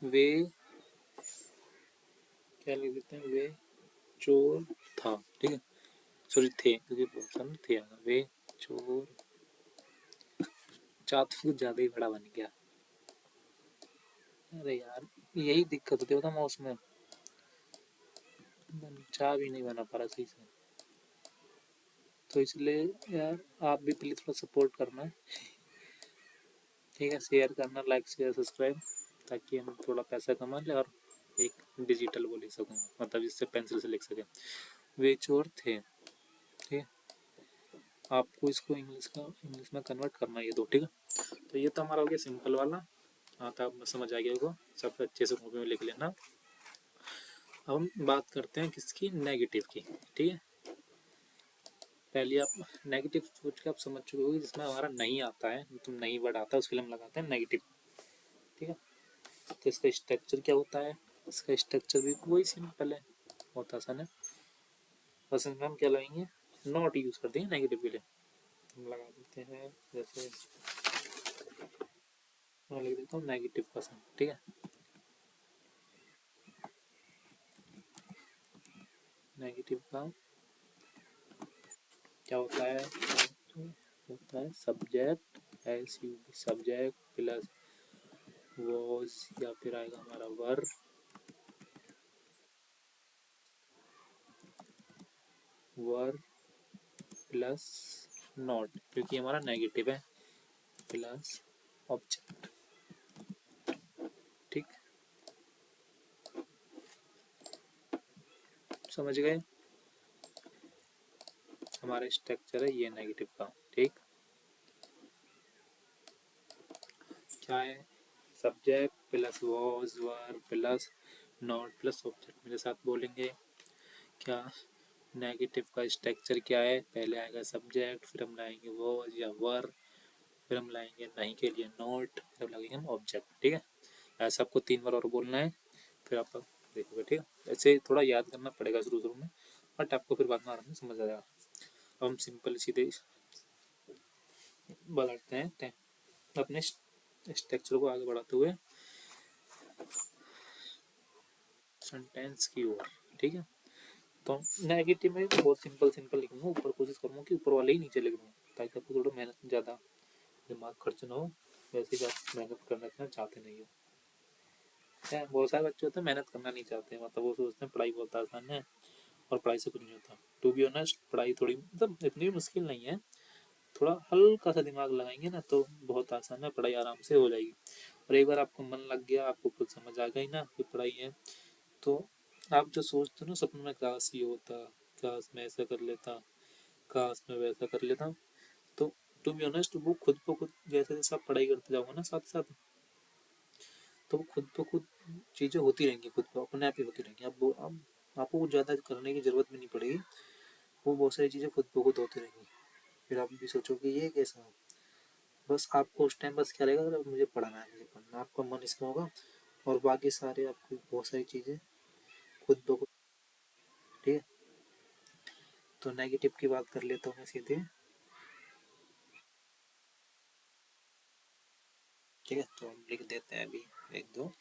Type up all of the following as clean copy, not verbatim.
वे क्या लिख देते हैं, वे चोर था, ठीक है, सॉरी थे, क्योंकि बहुत सारे थे आगा, वे चोर, चा तो कुछ ज्यादा ही बड़ा बन गया। अरे यार यही दिक्कत होती है माउस में, चा भी नहीं बना पा रहा सही से, तो इसलिए यार आप भी प्लीज थोड़ा सपोर्ट करना, ठीक है, शेयर करना, लाइक शेयर सब्सक्राइब, ताकि हम थोड़ा पैसा कमा ले और एक डिजिटल वो लिख सकूँ, मतलब जिससे पेंसिल से लिख सकें। वे चोर थे, ठीक है, आपको इसको इंग्लिश में कन्वर्ट करना ये दो, ठीक है। तो ये तो हमारा हो गया सिंपल वाला, हाँ तो आप समझ आ गया को, सब अच्छे से कॉपी में लिख लेना। अब हम बात करते हैं किसकी, नेगेटिव की, ठीक है। पहले आप नेगेटिव सोच के आप समझ चुके होगे, जिसमें हमारा नहीं आता है, तो नहीं वर्ड आता है, उसके लिए हम लगाते हैं नेगेटिव, ठीक है। तो इसका स्ट्रक्चर क्या होता है, इसका स्ट्रक्चर भी वही सिंपल है, बहुत आसान है, बस इसमें हम क्या लगाएंगे, नॉट यूज करते हैं नेगेटिव के लिए, हम लगा देते हैं, जैसे मैं लिख देता हूँ नेगेटिव परसेंट, ठीक है, नेगेटिव का क्या होता है, होता है subject, S U subject plus was, या फिर आएगा हमारा वर, वर प्लस नॉट, क्योंकि हमारा नेगेटिव है, प्लस ऑब्जेक्ट, ठीक, समझ गए, हमारा स्ट्रक्चर है ये नेगेटिव का, ठीक, क्या है, subject plus was were plus not plus object, मेरे साथ बोलेंगे क्या, नेगेटिव का स्ट्रक्चर क्या है, पहले आएगा सब्जेक्ट, फिर हम लाएंगे वॉज या वर, फिर हम लाएंगे नहीं के लिए नॉट, फिर लगेंगे हम ऑब्जेक्ट, ठीक है। ऐसा आपको 3 बार और बोलना है, फिर आप देखोगे, ठीक है, ऐसे थोड़ा याद करना पड़ेगा शुरू शुरू में, बट आपको फिर बाद में आराम से समझ आ जाएगा। अब हम सिंपल सीधे बढ़ाते हैं अपने स्ट्रक्चर को आगे बढ़ाते हुए सेंटेंस की ओर, ठीक है। तो नेगेटिव में बहुत सिंपल सिंपल लिखूंगा, ऊपर कोशिश करूंगा कि ऊपर वाले ही नीचे लिख दूँ, ताकि आपको थोड़ा मेहनत ज़्यादा दिमाग खर्च ना हो, वैसे भी आप मेहनत करना चाहते नहीं हो, क्या बहुत सारे बच्चे होते हैं मेहनत करना नहीं चाहते, मतलब वो सोचते हैं पढ़ाई बहुत आसान है और पढ़ाई से कुछ नहीं होता। टू बी ऑनेस्ट पढ़ाई थोड़ी मतलब इतनी भी मुश्किल नहीं है, थोड़ा हल्का सा दिमाग लगाएंगे ना तो बहुत आसान है, पढ़ाई आराम से हो जाएगी। और एक बार आपको मन लग गया, आपको कुछ समझ आ गई ना कि पढ़ाई है, तो आप जो सोचते हो ना सपने में, काश ये होता, काश मैं ऐसा कर लेता, काश मैं वैसा कर लेता, तो टू बी ऑनेस्ट वो खुद ब खुद जैसे जैसे आप पढ़ाई करते जाओगे ना साथ साथ, तो वो खुद ब खुद चीज़ें होती रहेंगी, खुद को अपने आप ही होती रहेंगी, आपको कुछ ज़्यादा करने की ज़रूरत भी नहीं पड़ेगी, वो बहुत सारी चीज़ें खुद ब खुद होती रहेंगी। फिर आप भी सोचोगे ये कैसा, बस आपको उस टाइम बस क्या रहेगा, अगर मुझे पढ़ना है, मुझे पढ़ना, आपका मन इसमें होगा, और बाकी सारे आपको बहुत सारी चीज़ें खुद ब खुद, ठीक है। तो नेगेटिव की बात कर लेता हूँ मैं सीधे, ठीक है, तो हम लिख देते हैं अभी एक दो,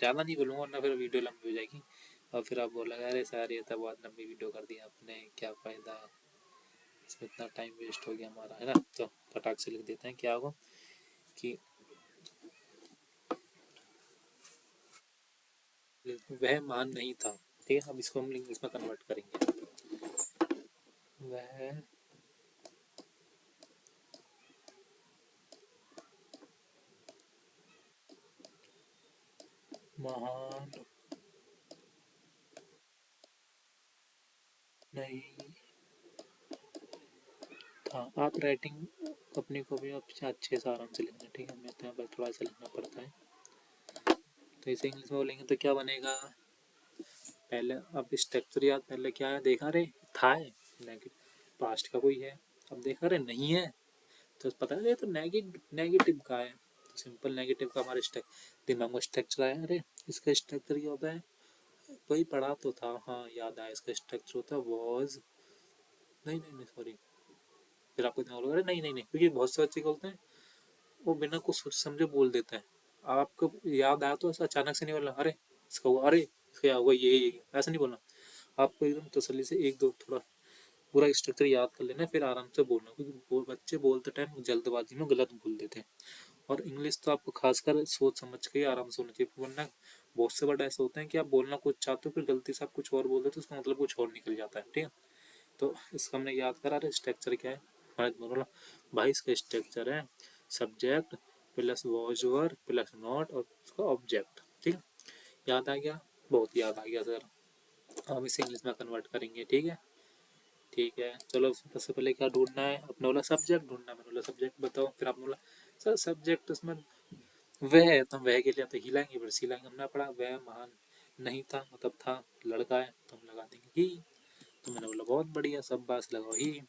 ज़्यादा नहीं बोलूँगा वरना फिर वीडियो लंबी हो जाएगी, और फिर आप बोलोगे अरे सर ये तो बहुत लंबी वीडियो कर दी आपने, क्या फ़ायदा, इसमें इतना टाइम वेस्ट हो गया हमारा, है ना। तो फटाक से लिख देते हैं, क्या होगा कि वह महान नहीं था, ठीक है, अब इसको हम इंग्लिश में कन्वर्ट करेंगे, वह महान नहीं था। आप राइटिंग अपनी कॉपी में अच्छे से आराम से लिखना, ठीक है, मैं तो यहाँ पर थोड़ा सा लिखना पड़ता है, तो इसे इंग्लिश में बोलेंगे तो क्या बनेगा, पहले अब स्ट्रक्चर याद, पहले क्या है देखा रे, था है नेगेटिव, पास्ट का कोई है, अब देखा रे नहीं है, तो पता है तो नेगेटिव का है, तो सिंपल नेगेटिव का हमारे दिमाग में स्ट्रक्चर आया, अरे इसका स्ट्रक्चर क्या होता है, वही पढ़ा तो था, हाँ याद आया, इसका स्ट्रक्चर होता है वॉज, नहीं नहीं नहीं सॉरी, फिर आपको दिमाग लगा, अरे नहीं नहीं नहीं, क्योंकि बहुत से बच्चे क्या बोलते हैं, वो बिना कुछ सोच समझे बोल देते हैं, आपको याद आया तो ऐसा अचानक से नहीं बोलना अरे इसका हुआ, अरे इसका क्या हुआ, ये ऐसा नहीं बोलना। आपको एकदम तसल्ली से एक दो थोड़ा पूरा स्ट्रक्चर याद कर लेना, फिर आराम से बोलना, क्योंकि बच्चे बोलते टाइम जल्दबाजी में गलत बोल देते हैं। और इंग्लिश तो आपको खासकर सोच समझ के आराम से होना चाहिए, वरना बहुत से वर्ड ऐसे होते हैं कि आप बोलना कुछ चाहते हो फिर गलती से आप कुछ और बोल देते हो, उसका मतलब कुछ और निकल जाता है। ठीक है, तो इसका हमने याद करा। अरे स्ट्रक्चर क्या है, मैंने बोला भाई इसका स्ट्रक्चर है subject plus was over plus not और उसका ऑब्जेक्ट। ठीक है, याद आ गया, बहुत याद आ गया सर। हम इसे इंग्लिश में कन्वर्ट करेंगे। ठीक है, ठीक है, चलो सबसे पहले क्या ढूंढना है, अपने बोला सब्जेक्ट ढूंढना, मैंने बोला सब्जेक्ट बताओ, फिर आपने बोला सर सब्जेक्ट उसमें वह है, तो वह के लिए तो ही लाएंगे, फिर सी लाएंगे। हमने पढ़ा वह महान नहीं था, मतलब था लड़का है, तो हम लगा देंगे ही। तो मैंने बोला बहुत बढ़िया, सब बात लगाओ ही।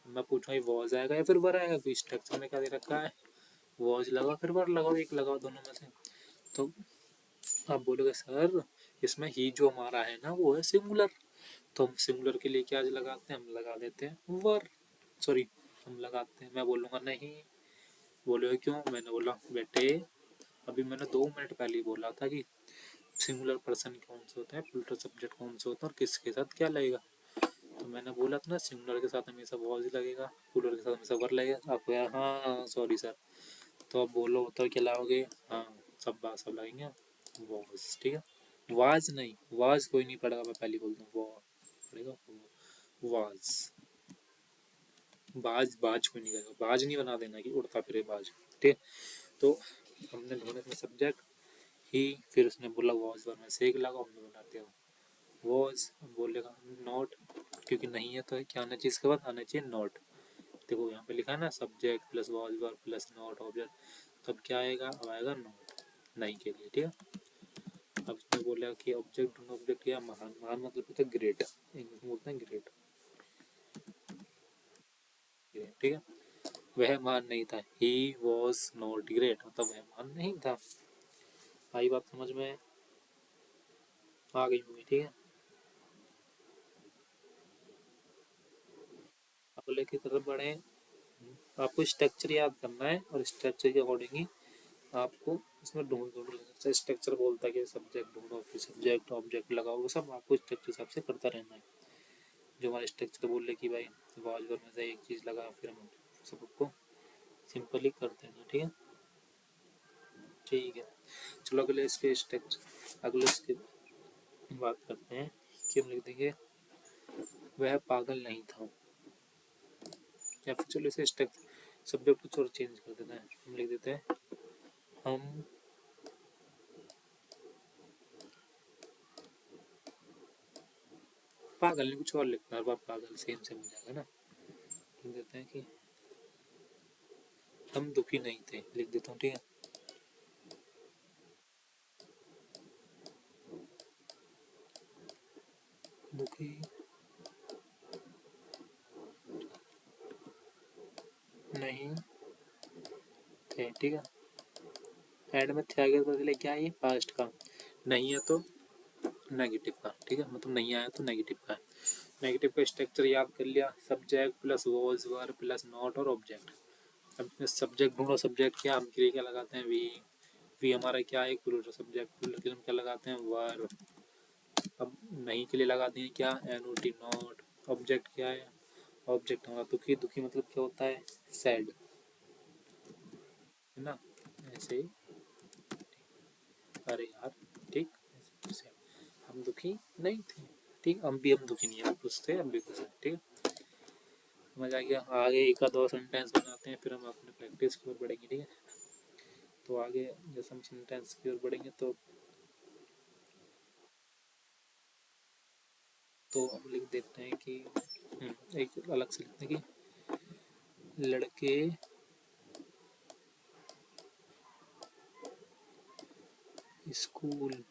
मैं पूछूँ ये वॉज आएगा या फिर वर आएगा, कोई स्ट्रक्चर में क्या दे रखा है, वॉज लगाओ फिर वर लगाओ, एक लगाओ दोनों में से। तो आप बोलोगे सर इसमें ही जो हमारा है ना वो है सिंगुलर, तो हम सिंगुलर के लिए क्या लगाते हैं, हम लगा देते हैं वर, सॉरी हम लगाते हैं, मैं बोलूँगा नहीं। बोलोगे क्यों, मैंने बोला बेटे अभी मैंने 2 मिनट पहले ही बोला था कि सिंगुलर पर्सन कौन से होते हैं, प्लूरल सब्जेक्ट कौन से होते हैं और किसके साथ क्या लगेगा। तो मैंने बोला था ना सिंगुलर के साथ हमेशा वॉज लगेगा, प्लूरल के साथ हमेशा वर लगेगा। आपको यार हाँ सॉरी सर, तो अब बोलो तो क्या लाओगे, हाँ सब बात सब लगेंगे वॉज। ठीक है, वाज नहीं, वाज कोई नहीं पढ़ेगा, मैं पहले बोल दूँ वो पढ़ेगा वाज, बाज बाज कोई नहीं करेगा, बाज नहीं बना देना कि उड़ता फिरे बाज। ठीक है, तो हमने ढूंढे में सब्जेक्ट ही, फिर उसने बोला वॉज वर में से एक लगा, हमने बना दिया वॉज। बोलेगा नॉट, क्योंकि नहीं है तो क्या आना चाहिए, इसके बाद आना चाहिए नॉट। देखो यहाँ पे लिखा है ना subject plus was were plus not object, तब क्या आएगा, अब आएगा नॉट नहीं के लिए। ठीक है, अब उसने बोला कि ऑब्जेक्ट ढूंढो, ऑब्जेक्ट क्या, महान, महान मतलब होता है ग्रेट, इंग्लिश में बोलते हैं ग्रेट। ठीक है, वह महान नहीं था, ही वॉज नॉट ग्रेट, मतलब वह महान नहीं था। आई बात समझ में आ गई होगी। ठीक है, अगले की तरफ बढ़े। आपको स्ट्रक्चर याद करना है और स्ट्रक्चर के अकॉर्डिंग ही आपको इसमें ढूंढ ढूंढ लेना। स्ट्रक्चर बोलता है कि सब्जेक्ट ढूंढो, फिर सब्जेक्ट ऑब्जेक्ट लगाओ, वो सब आपको स्ट्रक्चर हिसाब से करता रहना है। जो हमारा स्ट्रक्चर बोल रहे कि भाई वॉज वर में से एक चीज़ लगा, फिर हम सबको सिंपली कर देना। ठीक है, ठीक है, चलो अगले इसके स्ट्रक्चर, अगले इसके बात करते हैं कि हम लिख देंगे वह पागल नहीं था, या फिर चलो इसे स्ट्रक्चर सब्जेक्ट कुछ और चेंज कर देना है, हम लिख देते हैं हम पागल नहीं, कुछ और लिखना है, पागल सेम सेम हो जाएगा ना। लिख देते हैं कि हम दुखी नहीं थे, लिख देता हूँ। ठीक है, दुखी नहीं थे। ठीक है, एड में थे आगे बदले क्या है, ये पास्ट का, नहीं है तो नेगेटिव का। ठीक है, मतलब नहीं आया तो नेगेटिव का है। नेगेटिव का स्ट्रक्चर याद कर लिया, subject plus was were plus not और ऑब्जेक्ट। अब सब्जेक्ट ढूंढो, सब्जेक्ट क्या, हम के लिए क्या लगाते हैं वी, वी हमारा क्या है प्लूरल सब्जेक्ट, प्लूरल के लिए हम क्या लगाते हैं वर। अब नहीं के लिए लगा दिए क्या, N O T not. Object क्या है, ऑब्जेक्ट हमारा दुखी, दुखी मतलब क्या होता है सैड, है ना, ऐसे ही। अरे यार, ठीक, हम दुखी नहीं थे। ठीक, हम भी, हम दुखी नहीं है, खुश थे, हम भी खुश हैं। ठीक है, समझ आ गया। आगे एक आध और सेंटेंस बनाते हैं, फिर हम अपने प्रैक्टिस की ओर बढ़ेंगे। ठीक है, तो आगे जैसे हम सेंटेंस की ओर बढ़ेंगे तो अब लिख देते हैं कि एक अलग से लिखते हैं कि लड़के स्कूल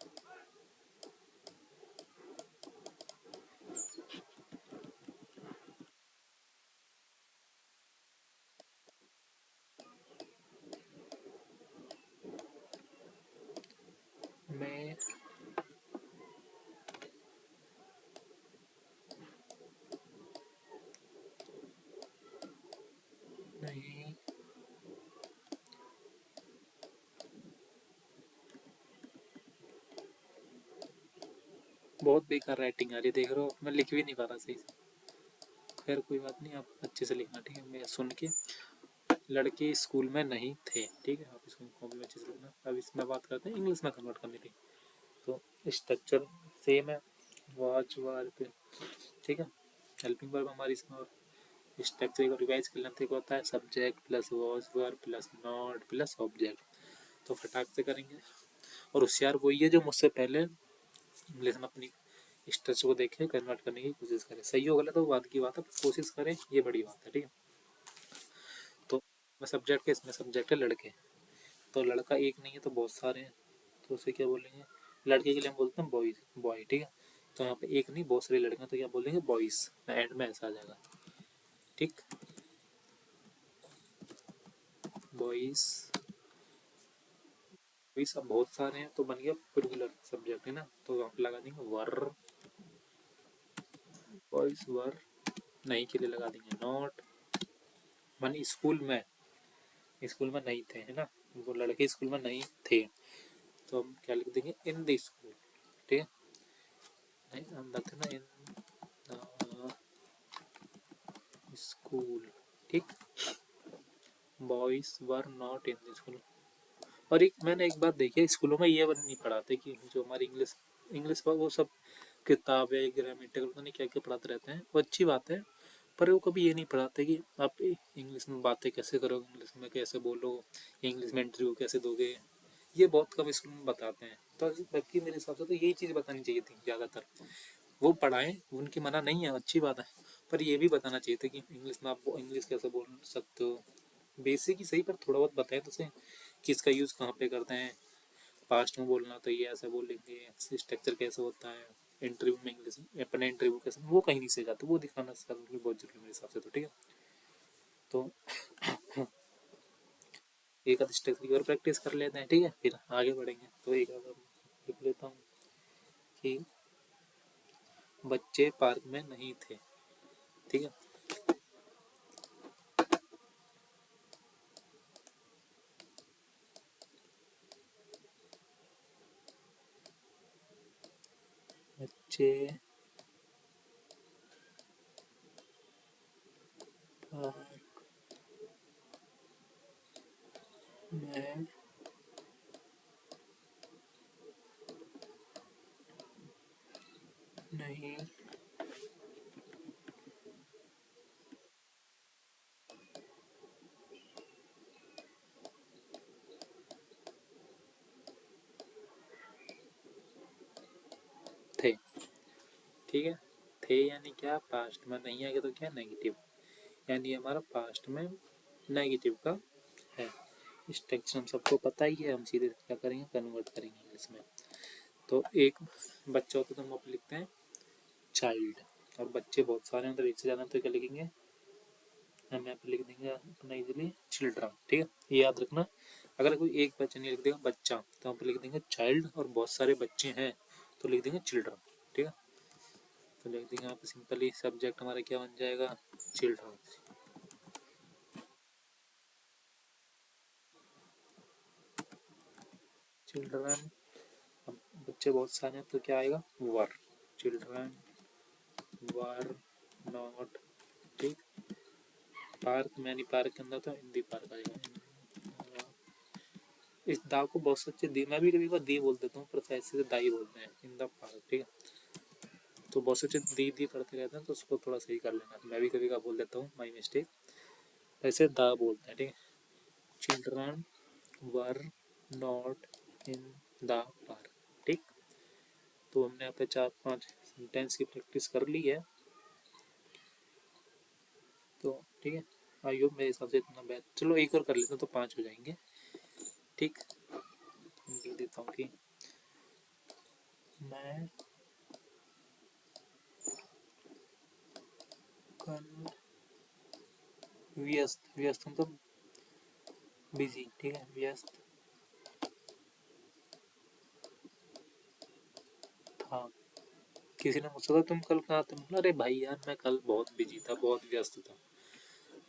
में नहीं बहुत बेकार राइटिंग आ रही है, देख रहे हो, मैं लिख भी नहीं पा रहा सही से। खैर कोई बात नहीं, आप अच्छे से लिखना, ठीक है, मैं सुन के। लड़के स्कूल में नहीं थे, ठीक है, आप इसको कॉपी में अच्छे से लिखना। अब इसमें बात करते हैं इंग्लिश में कन्वर्ट करने की। तो स्ट्रक्चर सेम है, वॉच वर्ब, ठीक है, हेल्पिंग वर्ब हमारी इसमें। और स्ट्रक्चर को रिवाइज कर लेते होता है subject plus watch verb plus not plus object. तो फटाक से करेंगे। और होशियार वही है जो मुझसे पहले इंग्लिश में अपनी स्ट्रक्चर को देखे कन्वर्ट करने की कोशिश करें। सही हो गलत तो बाद की बात है, कोशिश करें, ये बड़ी बात है, ठीक है। तो मैं सब्जेक्ट के, इसमें सब्जेक्ट है लड़के, तो लड़का एक नहीं है तो बहुत सारे हैं, तो उसे क्या बोलेंगे, लड़के के लिए हम बोलते हैं बॉयज, बॉय, ठीक है। तो यहाँ पे एक नहीं बहुत सारे लड़के हैं, तो क्या बोलेंगे बॉयज, एंड में ऐसा आ जाएगा, ठीक, बॉयज। भाई सब बहुत सारे हैं तो बन गया प्लूरल सब्जेक्ट, है ना, तो आप लगा देंगे वर, बॉयज वर। नहीं के लिए लगा देंगे नॉट, मान स्कूल में नहीं थे, है ना, वो लड़के स्कूल में नहीं थे, तो हम क्या लिख देंगे इन द स्कूल, ठीक है, नहीं हम रखते ना इन द स्कूल, ठीक। Boys were not in the school. और एक मैंने एक बात देखी है, स्कूलों में ये नहीं पढ़ाते कि जो हमारी इंग्लिश इंग्लिश पर वो सब किताबें ग्रामेटिकल पता नहीं क्या क्या पढ़ाते रहते हैं, वो अच्छी बात है, पर वो कभी ये नहीं पढ़ाते कि आप इंग्लिश में बातें कैसे करोगे, इंग्लिश में कैसे बोलो, इंग्लिश में इंटरव्यू कैसे दोगे, ये बहुत कम स्कूल में बताते हैं। तो बल्कि मेरे हिसाब से तो यही चीज़ बतानी चाहिए थी ज़्यादातर। वो पढ़ाएं, उनकी मना नहीं है, अच्छी बात है, पर ये भी बताना चाहिए था कि इंग्लिश में आप इंग्लिश कैसे बोल सकते हो, बेसिक ही सही पर थोड़ा बहुत बताएं तो सही, किसका यूज़ कहाँ पे करते हैं, पास्ट में बोलना तो ये ऐसे बोलेंगे, स्ट्रक्चर कैसे होता है, इंटरव्यू में इंग्लिश अपने इंटरव्यू कैसे, वो कहीं नहीं से जाते, वो दिखाना सर बहुत जरूरी मेरे हिसाब से, तो ठीक है। तो एक आध स्ट्रक्चर की और प्रैक्टिस कर लेते हैं, ठीक है, फिर आगे बढ़ेंगे। तो एक आध लिख लेता हूँ कि बच्चे पार्क में नहीं थे, ठीक है। बच्चे पार्क में नहीं थे, ठीक है। थे यानी क्या, पास्ट में नहीं आएगा तो क्या, नेगेटिव, यानी हमारा पास्ट में नेगेटिव का है। स्ट्रक्चर हम सबको पता ही है, हम सीधे क्या करेंगे कन्वर्ट करेंगे इंग्लिश में। तो एक बच्चा होता है तो हम आप लिखते हैं चाइल्ड, और बच्चे बहुत सारे हैं, मतलब एक से ज़्यादा, तो क्या लिखेंगे, हम यहाँ पे लिख देंगे अपना इजीली चिल्ड्रन, ठीक है, ये याद रखना। अगर कोई एक बच्चा नहीं लिख देगा बच्चा, तो हम पे लिख देंगे चाइल्ड, और बहुत सारे बच्चे हैं तो लिख देंगे चिल्ड्रन, ठीक है। तो लिख देंगे यहाँ पे सिंपली, सब्जेक्ट हमारा क्या बन जाएगा, चिल्ड्रन, चिल्ड्रन। अब बच्चे बहुत सारे हैं तो क्या आएगा, वर, चिल्ड्रन वर नॉट, ठीक। पार्क में नहीं, पार्क के अंदर तो हिंदी पार्क आएगा। इस दा को बहुत सच्चे दी, मैं भी कभी कभी दी बोल देता हूँ, पर ऐसे से दाई बोलते हैं, इन द पार्क, ठीक है। तो बहुत सच्चे दी दी पढ़ते रहते हैं, तो उसको थोड़ा सही कर लेना, मैं भी कभी कभी बोल देता हूँ, माई मिस्टेक। ऐसे दा बोलते हैं, ठीक है। Children were not in the park, ठीक। तो हमने यहाँ पे 4-5 सेंटेंस की प्रैक्टिस कर ली है, तो ठीक है। आई होप मेरे हिसाब से इतना बेहतर, चलो एक और कर लेते हैं तो 5 हो जाएंगे, ठीक। लिख देता हूँ कि मैं कल व्यस्त, व्यस्त मतलब बिजी, ठीक है, व्यस्त था। किसी ने मुझसे कहा तुम कल कहाँ थे, अरे भाई यार मैं कल बहुत बिजी था, बहुत व्यस्त था।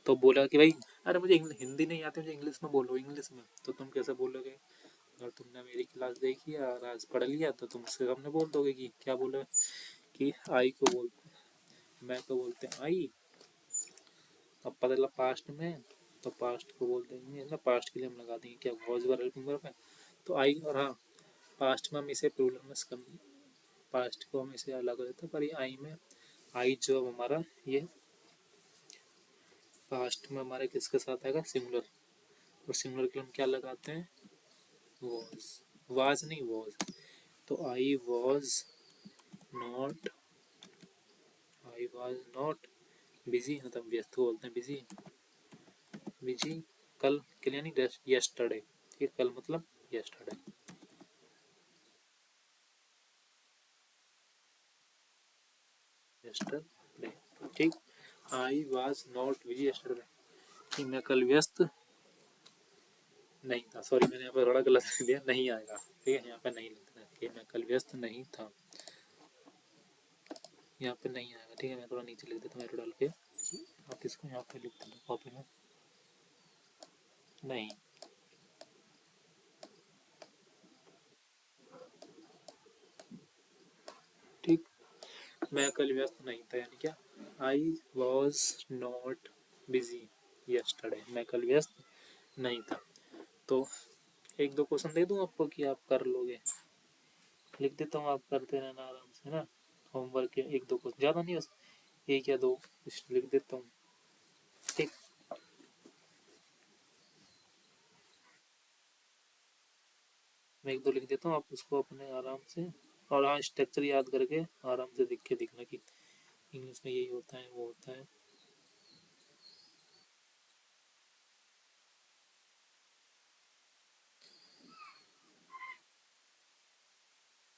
तो बोला कि भाई, अरे मुझे हिंदी नहीं आती, मुझे इंग्लिश में बोलो, इंग्लिश में। तो तुम कैसे बोलोगे अगर तुमने मेरी क्लास देखी और आज पढ़ लिया तो तुम उसके सामने बोल दोगे कि क्या बोले कि आई को बोलते मैं को बोलते हैं आई। अब पता चला पास्ट में तो पास्ट को बोल देंगे ना, पास्ट के लिए हम लगा देंगे क्या वॉज वर हेल्पिंग वर्ब है तो आई। और हाँ, पास्ट में हम इसे प्लूरल में पास्ट को हम इसे अलग कर देते हैं, पर ये आई में आई जो हमारा ये पास्ट में हमारे किसके साथ आएगा सिंगुलर, और सिंगुलर के लिए हम क्या लगाते हैं वॉज, वाज नहीं वॉज। तो आई वॉज नॉट बिजी, मतलब व्यस्त को बोलते हैं बिजी, बिजी कल के लिए नहीं यस्टरडे, ठीक कल मतलब यस्टरडे। यस्टरडे ठीक। I was not busy yesterday कि मैं कल व्यस्त नहीं था, सॉरी मैंने यहाँ पर थोड़ा गलत लिख दिया, नहीं आएगा ठीक है, यहाँ पे नहीं लिखना कि मैं कल व्यस्त नहीं था, यहाँ पे नहीं आएगा ठीक है। मैं थोड़ा नीचे लिख देता हूँ एरो डाल के, आप इसको यहाँ पे लिख देना कॉपी में, नहीं ठीक। मैं कल व्यस्त नहीं था यानी क्या I was not busy yesterday, मैं कल व्यस्त नहीं था। तो एक दो क्वेश्चन दे दूं आपको कि आप कर लोगे, लिख देता हूँ, आप करते रहना आराम से ना, होमवर्क के एक दो क्वेश्चन, ज़्यादा नहीं बस एक या दो लिख देता हूँ ठीक। मैं एक दो लिख देता हूँ, आप उसको अपने आराम से, और हाँ स्ट्रक्चर याद करके आराम से देख के दिखना कि इंग्लिश में यही होता है वो होता है।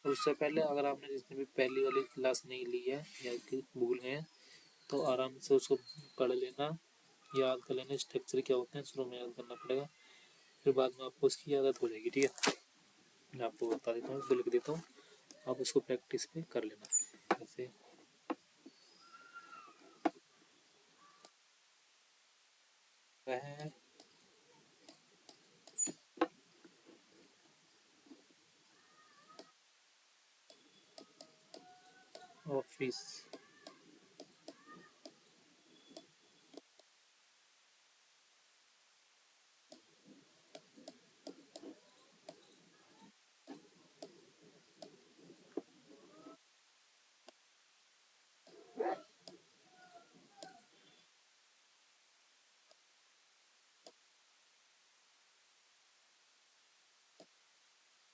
और उससे पहले अगर आपने जिसने भी पहली वाली क्लास नहीं ली है या कि भूल गए हैं तो आराम से उसको पढ़ लेना, याद कर लेना स्ट्रक्चर क्या होते हैं, शुरू में याद करना पड़ेगा, फिर बाद में आपको उसकी आदत हो जाएगी ठीक है। मैं आपको बता देता हूँ, लिख देता हूँ, आप उसको प्रैक्टिस पे कर लेना जैसे वह ऑफिस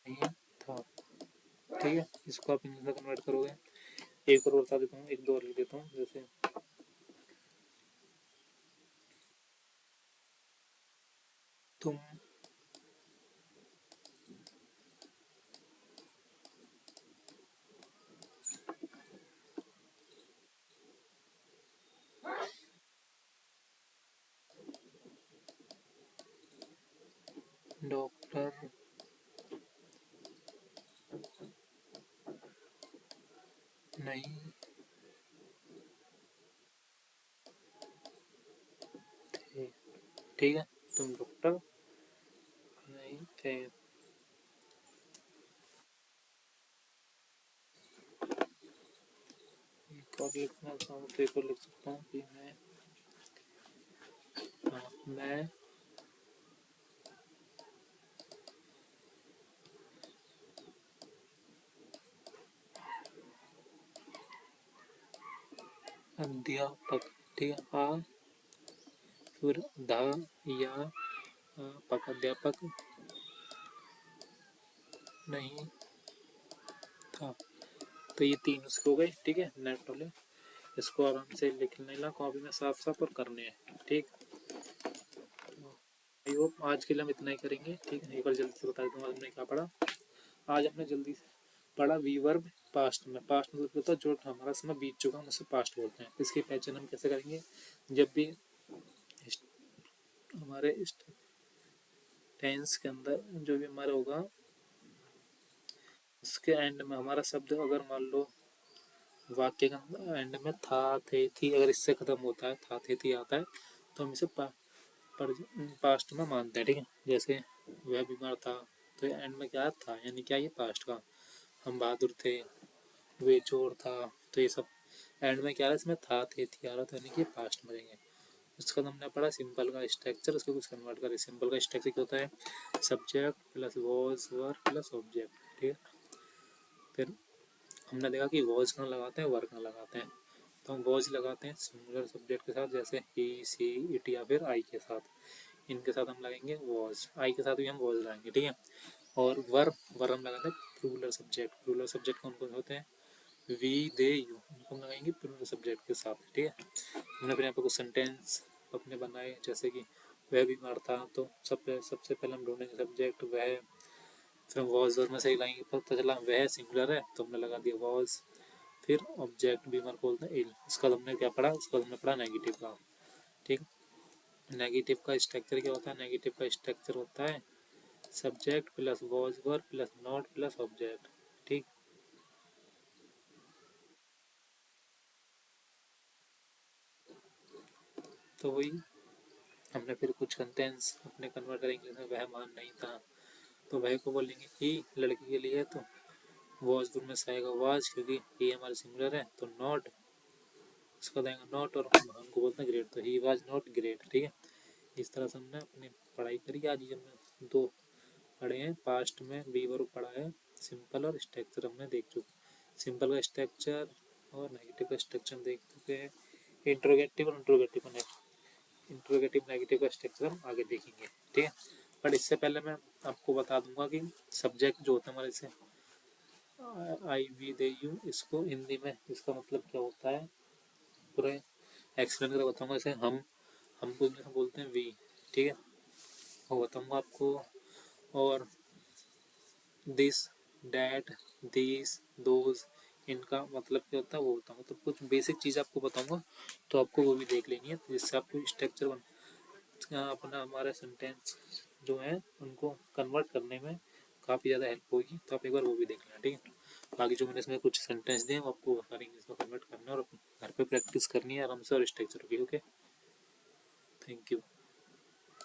नहीं था ठीक है। इसको आप इंग्लिश में कन्वर्ट करोगे, एक और बता देता हूँ, एक दो और लिख देता हूँ जैसे तुम डॉक्टर नहीं थे ठीक है, तुम डॉक्टर नहीं थे। एक और लिखना चाहूँ तो एक और लिख सकता हूँ कि मैं अध्यापक ठीक है, आ फिर धा या पक अध्यापक नहीं था। तो ये तीन उसके हो गए ठीक है नेट वाले, इसको आराम से लिख लेना कॉपी में साफ साफ और करने हैं ठीक। आई होप आज के लिए हम इतना ही करेंगे ठीक है। एक बार जल्दी से बता दूँ आज हमने क्या पढ़ा। आज हमने जल्दी से पढ़ा वी वर्ब पास्ट में, पास्ट मतलब होता है जो हमारा समय बीत चुका हम उसे पास्ट बोलते हैं। इसकी पहचान हम कैसे करेंगे, जब भी हमारे टेंस के अंदर जो भी हमारा होगा उसके एंड में हमारा शब्द अगर मान लो वाक्य के एंड में था थे थी अगर इससे खत्म होता है, था थे थी आता है, तो हम इसे पास्ट में मानते हैं ठीक है। जैसे वह बीमार था, तो एंड में क्या था, यानी क्या ये पास्ट का, हम बहादुर थे, वे चोर था, तो ये सब एंड में क्या है, इसमें था, थे, थी आ रहा था, यानी कि पास्ट में रहेंगे। उसका हमने पढ़ा सिंपल का स्ट्रक्चर, उसको कुछ कन्वर्ट करें। सिंपल का स्ट्रक्चर क्या होता है, subject plus was were plus object, ठीक है। फिर हमने देखा कि वॉज कहाँ लगाते हैं, वर कहाँ लगाते हैं। तो हम वॉज लगाते हैं सिंगुलर सब्जेक्ट के साथ, जैसे ही, सी, इट या फिर आई के साथ, इनके साथ हम लगाएंगे वॉज, आई के साथ भी हम वॉज लगाएंगे, ठीक है। और वर, वर हम लगाते हैं प्लूरल सब्जेक्ट, प्लूरल सब्जेक्ट कौन कौन होते हैं, वी, दे, यू, इनको हम लगाएंगे प्लूरल सब्जेक्ट के साथ, ठीक है। हमने फिर यहाँ पे कुछ सेंटेंस अपने बनाए, जैसे कि वह बीमार था, तो सबसे पहले हम ढूंढेंगे सब्जेक्ट वह, फिर हम वॉज वर में से लाएंगे, पता चला वह सिंगुलर है तो हमने लगा दिया वॉज। फिर ऑब्जेक्ट बीमार को बोलते हैं इल। उसका हमने क्या पढ़ा, उसका हमने पढ़ा नेगेटिव का, ठीक। नेगेटिव का स्ट्रक्चर क्या होता है, नेगेटिव का स्ट्रक्चर होता है subject plus was were plus not plus object, ठीक। तो वही हमने फिर कुछ सेंटेंस अपने कन्वर्ट करेंगे, इंग्लिश में वह मान नहीं था, तो वह को बोलेंगे ही, लड़की के लिए तो वॉज में से आएगा वाज, क्योंकि ही हमारे सिंगुलर है, तो नॉट, उसका देंगे नॉट, और मान को बोलते हैं ग्रेट, तो ही वाज नॉट ग्रेट, ठीक है। इस तरह से हमने अपनी पढ़ाई करी। आज ही हमने दो पढ़े हैं, पास्ट में वी वर्ब पढ़ा है, सिंपल और स्ट्रक्चर हमने देख चुके, सिंपल का स्ट्रक्चर और नेगेटिव का स्ट्रक्चर देख चुके हैं। इंट्रोगेटिव और इंट्रोगेटिव का इंट्रोगेटिव नेगेटिव का स्ट्रक्चर हम आगे देखेंगे, ठीक है। बट इससे पहले मैं आपको बता दूंगा कि सब्जेक्ट जो होता है हमारे से आई, वी, दे, यू, इसको हिंदी में इसका मतलब क्या होता है पूरा एक्सप्लेन करके बताऊंगा। जैसे हमको इंग्लिश में बोलते हैं वी, ठीक है, वो बताऊंगा आपको। और दिस, डैट, दिस, दोज, इनका मतलब क्या होता है वो बताऊंगा। तो कुछ बेसिक चीज़ आपको बताऊंगा, तो आपको वो भी देख लेनी है, जिससे आपको स्ट्रक्चर अपना हमारा सेंटेंस जो है उनको कन्वर्ट करने में काफ़ी ज़्यादा हेल्प होगी। तो आप एक बार वो भी देख लेना, ठीक है। बाकी जो मैंने इसमें कुछ सेंटेंस दिए वो आपको सारे इंग्लिश में कन्वर्ट करना है और घर पे प्रैक्टिस करनी है आराम से और स्ट्रक्चर की, ओके। Thank you.